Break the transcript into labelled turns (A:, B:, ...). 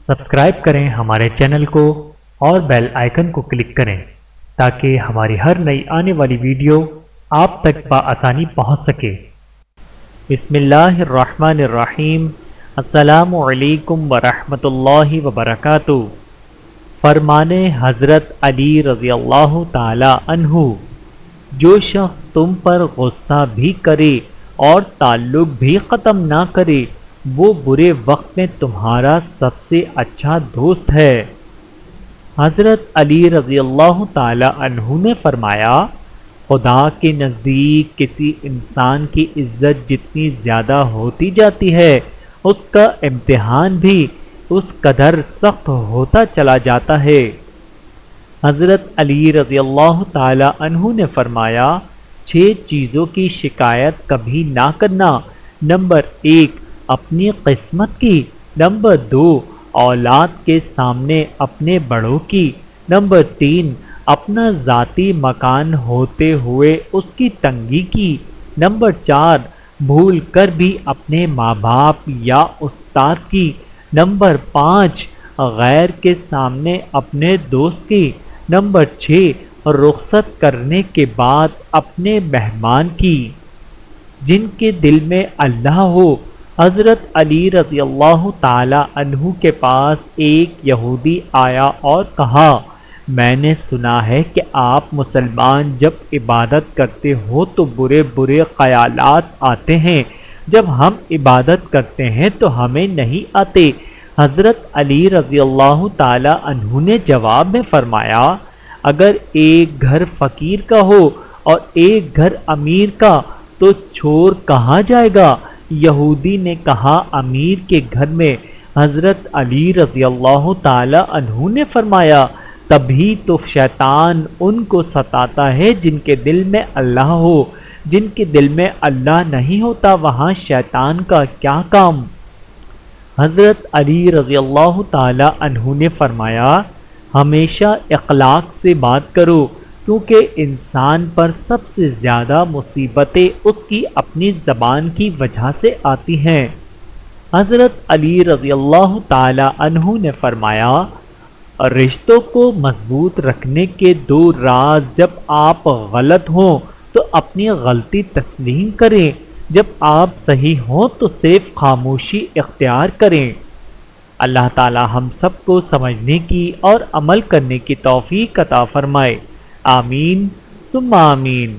A: Subscribe کریں ہمارے channel کو اور بیل آئیکن کو کلک کریں تاکہ ہماری ہر نئی آنے والی ویڈیو آپ تک بآسانی پہنچ سکے۔ بسم اللہ الرحمن الرحیم۔ السلام علیکم ورحمۃ اللہ وبرکاتہ۔ فرمان حضرت علی رضی اللہ تعالی عنہ، جو شخص تم پر غصہ بھی کرے اور تعلق بھی ختم نہ کرے وہ برے وقت میں تمہارا سب سے اچھا دوست ہے۔ حضرت علی رضی اللہ تعالی عنہ نے فرمایا، خدا کے نزدیک کسی انسان کی عزت جتنی زیادہ ہوتی جاتی ہے اس کا امتحان بھی اس قدر سخت ہوتا چلا جاتا ہے۔ حضرت علی رضی اللہ تعالی عنہ نے فرمایا، 6 چیزوں کی شکایت کبھی نہ کرنا۔ نمبر 1، اپنی قسمت کی۔ نمبر 2، اولاد کے سامنے اپنے بڑوں کی۔ نمبر 3، اپنا ذاتی مکان ہوتے ہوئے اس کی تنگی کی۔ نمبر 4، بھول کر بھی اپنے ماں باپ یا استاد کی۔ نمبر 5، غیر کے سامنے اپنے دوست کی۔ نمبر 6، رخصت کرنے کے بعد اپنے مہمان کی۔ جن کے دل میں اللہ ہو۔ حضرت علی رضی اللہ تعالی عنہ کے پاس ایک یہودی آیا اور کہا، میں نے سنا ہے کہ آپ مسلمان جب عبادت کرتے ہو تو برے برے خیالات آتے ہیں، جب ہم عبادت کرتے ہیں تو ہمیں نہیں آتے۔ حضرت علی رضی اللہ تعالی عنہ نے جواب میں فرمایا، اگر ایک گھر فقیر کا ہو اور ایک گھر امیر کا تو چور کہاں جائے گا؟ یہودی نے کہا، امیر کے گھر میں۔ حضرت علی رضی اللہ تعالی عنہ نے فرمایا، تبھی تو شیطان ان کو ستاتا ہے جن کے دل میں اللہ ہو، جن کے دل میں اللہ نہیں ہوتا وہاں شیطان کا کیا کام۔ حضرت علی رضی اللہ تعالی عنہ نے فرمایا، ہمیشہ اخلاق سے بات کرو کیونکہ انسان پر سب سے زیادہ مصیبتیں اس کی اپنی زبان کی وجہ سے آتی ہیں۔ حضرت علی رضی اللہ تعالی عنہ نے فرمایا، رشتوں کو مضبوط رکھنے کے 2 راز، جب آپ غلط ہوں تو اپنی غلطی تسلیم کریں، جب آپ صحیح ہوں تو صرف خاموشی اختیار کریں۔ اللہ تعالی ہم سب کو سمجھنے کی اور عمل کرنے کی توفیق عطا فرمائے۔ آمین ثم آمین۔